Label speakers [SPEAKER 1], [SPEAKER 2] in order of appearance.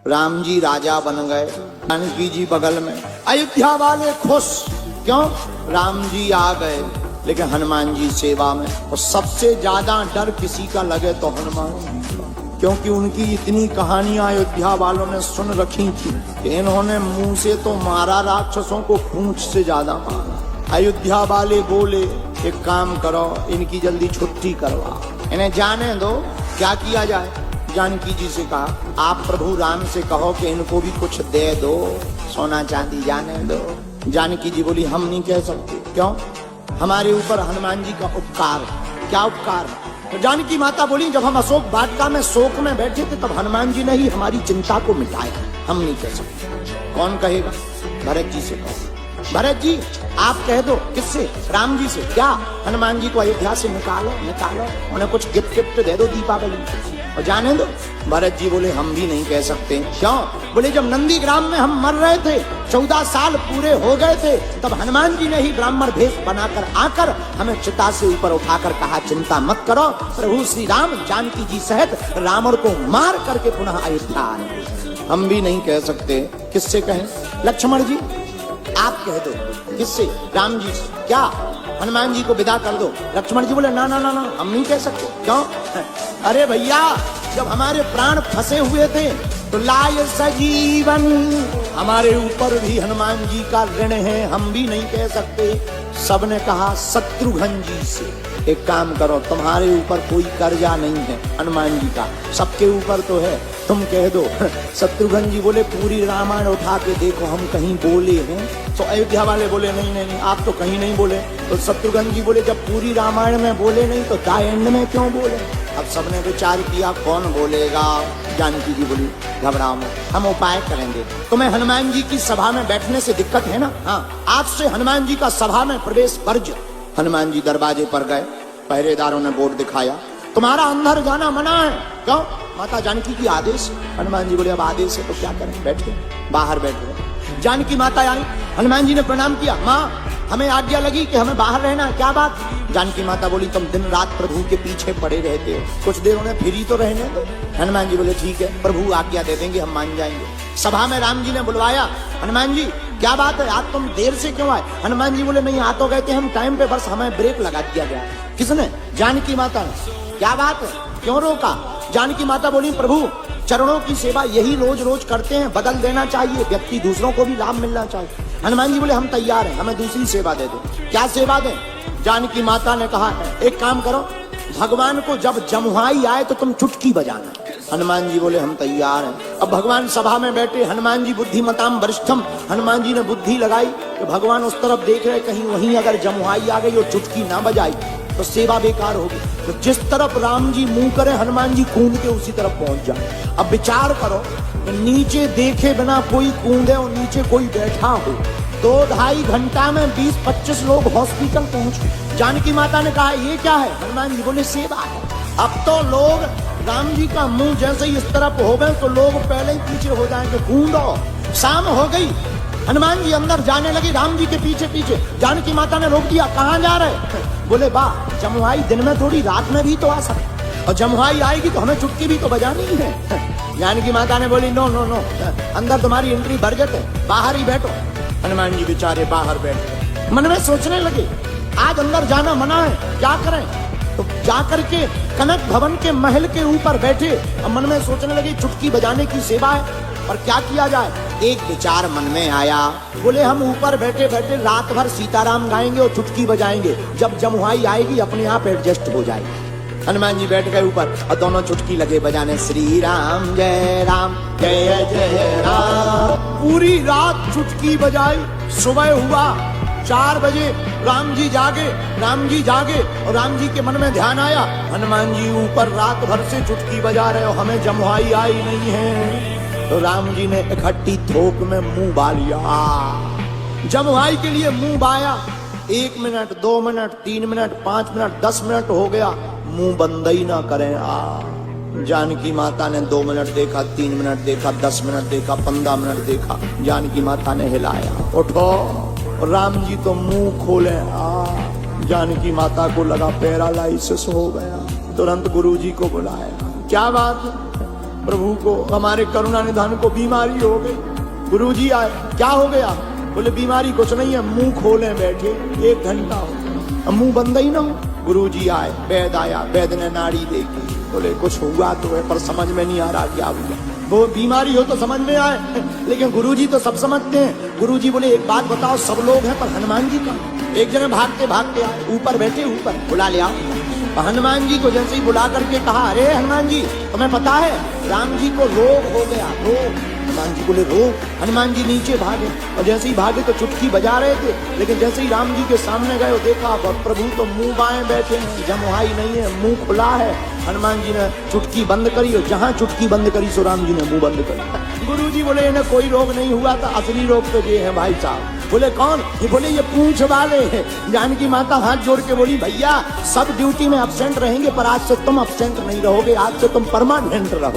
[SPEAKER 1] राम जी राजा बन गए, जानकी जी बगल में। अयोध्या वाले खुश, क्यों? राम जी आ गए, लेकिन हनुमान जी सेवा में। और सबसे ज्यादा डर किसी का लगे तो हनुमान जी का, क्योंकि उनकी इतनी कहानियां अयोध्या वालों ने सुन रखी थी कि इन्होंने मुंह से तो मारा राक्षसों को, पूंछ से ज्यादा मारा। अयोध्या वाले बोले एक काम करो, इनकी जल्दी छुट्टी करवा, इन्हें जाने दो। क्या किया जाए? जानकी जी से कहा, आप प्रभु राम से कहो कि इनको भी कुछ दे दो, सोना चांदी जाने दो। जानकी जी बोली हम नहीं कह सकते। क्यों? हमारे ऊपर हनुमान जी का उपकार। क्या उपकार? तो जानकी माता बोली जब हम अशोक वाटिका में शोक में बैठे थे तब हनुमान जी ने ही हमारी चिंता को मिटाया, हम नहीं कह सकते। कौन कहेगा? भरत जी से कहो। भरत जी आप कह दो। किससे? राम जी से। क्या? हनुमान जी को अयोध्या से निकालो, निकालो, उन्हें कुछ गिफ्ट गिफ्ट दे दो दीपावली और जाने दो। भरत जी बोले हम भी नहीं कह सकते। क्यों? बोले जब नंदी ग्राम में हम मर रहे थे, 14 साल पूरे हो गए थे, तब हनुमान जी ने ही ब्राह्मण भेष बनाकर आकर हमें चिता से ऊपर उठाकर कहा चिंता मत करो, प्रभु श्री राम जानकी जी सहित रावण को मार करके पुनः अयोध्या आने। हम भी नहीं कह सकते। किससे कहें? लक्ष्मण जी आप कह दो। किससे? राम जी से। क्या? हनुमान जी को विदा कर दो। लक्ष्मण जी बोले ना ना ना ना, हम नहीं कह सकते। क्यों? अरे भैया जब हमारे प्राण फंसे हुए थे तो लाय सजीवन, हमारे ऊपर भी हनुमान जी का ऋण है, हम भी नहीं कह सकते। सबने कहा शत्रुघ्न जी से। एक काम करो, तुम्हारे ऊपर कोई कर्जा नहीं है हनुमान जी का, सबके ऊपर तो है, तुम कह दो। शत्रुघ्न जी बोले पूरी रामायण उठा के देखो हम कहीं बोले हैं? तो अयोध्या वाले बोले नहीं नहीं नहीं, आप तो कहीं नहीं बोले। तो शत्रुघ्न जी बोले जब पूरी रामायण में बोले नहीं तो द एंड में क्यों बोले? अब सबने विचार किया कौन बोलेगा। जानकी जी बोली घबराओ मत, हम उपाय करेंगे। तुम्हें हनुमान जी की सभा में बैठने से दिक्कत है ना? हाँ, आज से हनुमान जी का सभा में प्रवेश वर्ज्य। हनुमान जी दरवाजे पर गए, पहरेदारों ने बोर्ड दिखाया तुम्हारा अंदर जाना मना है। क्यों? माता जानकी की आदेश। हनुमान जी बोले अब आदेश है तो क्या करें, बैठे बाहर बैठ गए। जानकी माता आई, हनुमान जी ने प्रणाम किया, माँ हमें आज्ञा लगी कि हमें बाहर रहना। क्या बात? जानकी माता बोली तुम दिन रात प्रभु के पीछे पड़े रहते हो, कुछ देर उन्हें फ्री तो रहने दो। हनुमान जी बोले ठीक है प्रभु आज्ञा दे देंगे, हम मान जाएंगे। सभा में राम जी ने बुलवाया, हनुमान जी क्या बात है आज तुम देर से क्यों आए? हनुमान जी बोले नहीं आ तो गए थे हम टाइम पे, बस हमें ब्रेक लगा दिया गया। किसने? जानकी माता ने। क्या बात है, क्यों रोका? जानकी माता बोली प्रभु चरणों की सेवा यही रोज रोज करते हैं, बदल देना चाहिए, व्यक्ति दूसरों को भी लाभ मिलना चाहिए। हनुमान जी बोले हम तैयार हैं, हमें दूसरी सेवा दे दो। क्या सेवा दें? जानकी माता ने कहा एक काम करो, भगवान को जब जमुहाई आए तो तुम चुटकी बजाना। हनुमान जी बोले हम तैयार हैं। अब भगवान सभा में बैठे, हनुमान जी बुद्धिमताम वरिष्ठम, हनुमान जी ने बुद्धि लगाई कि भगवान उस तरफ देख रहे, कहीं वहीं अगर जमुहाई आ गई और चुटकी ना बजाई तो सेवा बेकार होगी। तो जिस तरफ राम जी मुंह करे हनुमान जी कूद के उसी तरफ पहुंच जाए। अब विचार करो, नीचे देखे बिना कोई कूदे और नीचे कोई बैठा हो, 2-2.5 घंटा में 20-25 लोग हॉस्पिटल पहुंचे। जानकी माता ने कहा ये क्या है? हनुमान जी बोले सेवा है। अब तो लोग राम जी का मुंह जैसे ही इस तरफ हो गए तो लोग पहले ही पीछे हो जाएंगे, कूदो। शाम हो गई, हनुमान जी अंदर जाने लगे राम जी के पीछे पीछे। जानकी माता ने रोक दिया, कहाँ जा रहे? बोले बा जमुहाई दिन में थोड़ी रात में भी तो आ सकती, और जमुहाई आएगी तो हमें चुटकी भी तो बजानी ही है। जानकी माता ने बोली नो नो नो, अंदर तुम्हारी एंट्री बरजत है, बाहर ही बैठो। हनुमान जी बेचारे बाहर बैठे, मन में सोचने लगे आज अंदर जाना मना है, क्या करें? तो जाकर के कनक भवन के महल के ऊपर बैठे, अब मन में सोचने लगे चुटकी बजाने की सेवा है और क्या किया जाए। एक विचार मन में आया, बोले हम ऊपर बैठे बैठे रात भर सीताराम गाएंगे और चुटकी बजाएंगे, जब जमुहाई आएगी अपने आप एडजस्ट हो जाएगी। हनुमान जी बैठ गए ऊपर और दोनों चुटकी लगे बजाने, श्री राम जय जय राम। पूरी रात चुटकी बजाई। सुबह हुआ 4 बजे, राम जी जागे और राम जी के मन में ध्यान आया हनुमान जी ऊपर रात भर से चुटकी बजा रहे हो, हमें जमुहाई आई नहीं है। तो राम जी ने इकट्ठी थोक में मुंह बा लिया, जमुहाई के लिए मुंह बाया। 1 minute 2 minute 3 minute 5 minute 10 minute हो गया, मुंह बंद ही ना करें। जानकी माता ने 2 मिनट देखा, 3 मिनट देखा, 10 मिनट देखा, 15 मिनट देखा। जानकी माता ने हिलाया, उठो। राम जी तो मुंह खोले, जानकी माता को लगा पैरालाइसिस हो गया। तुरंत गुरुजी को बुलाया, क्या बात है? प्रभु को, हमारे करुणा निधान को बीमारी हो गई। गुरुजी आए, क्या हो गया? बोले बीमारी कुछ नहीं है, मुंह खोले बैठे 1 घंटा हो गया, अब मुंह बंद ही ना हो। गुरुजी आए, वैद आया, वैद ने नाड़ी देखी, बोले कुछ हुआ तो है पर समझ में नहीं आ रहा क्या हुआ। वो बीमारी हो तो समझ में आए, लेकिन गुरुजी तो सब समझते हैं। गुरुजी बोले एक बात बताओ, सब लोग हैं पर हनुमान जी का। एक जने भागते भागते आए, ऊपर बैठे, ऊपर बुला लिया। हनुमान जी को जैसे ही बुला करके कहा, अरे हनुमान जी तुम्हें पता है राम जी को रोग हो गया, रोग। हनुमान जी बोले रोग? हनुमान जी नीचे भागे, और जैसे ही भागे तो चुटकी बजा रहे थे, लेकिन जैसे ही राम जी के सामने गए देखा प्रभु तो मुंह बाएं बैठे हैं, जमुहाई नहीं है, मुंह खुला है। हनुमान जी ने चुटकी बंद करी, और जहां चुटकी बंद करी सो राम जी ने मुंह बंद करी। गुरु जी बोले इन्हें कोई रोग नहीं हुआ था, असली रोग तो ये है भाई साहब। बोले कौन? ये बोले ये पूंछ वाले हैं। जानकी माता हाथ जोड़ के बोली, भैया सब ड्यूटी में एब्सेंट रहेंगे पर आज से तुम एब्सेंट नहीं रहोगे, आज से तुम परमानेंट रहो।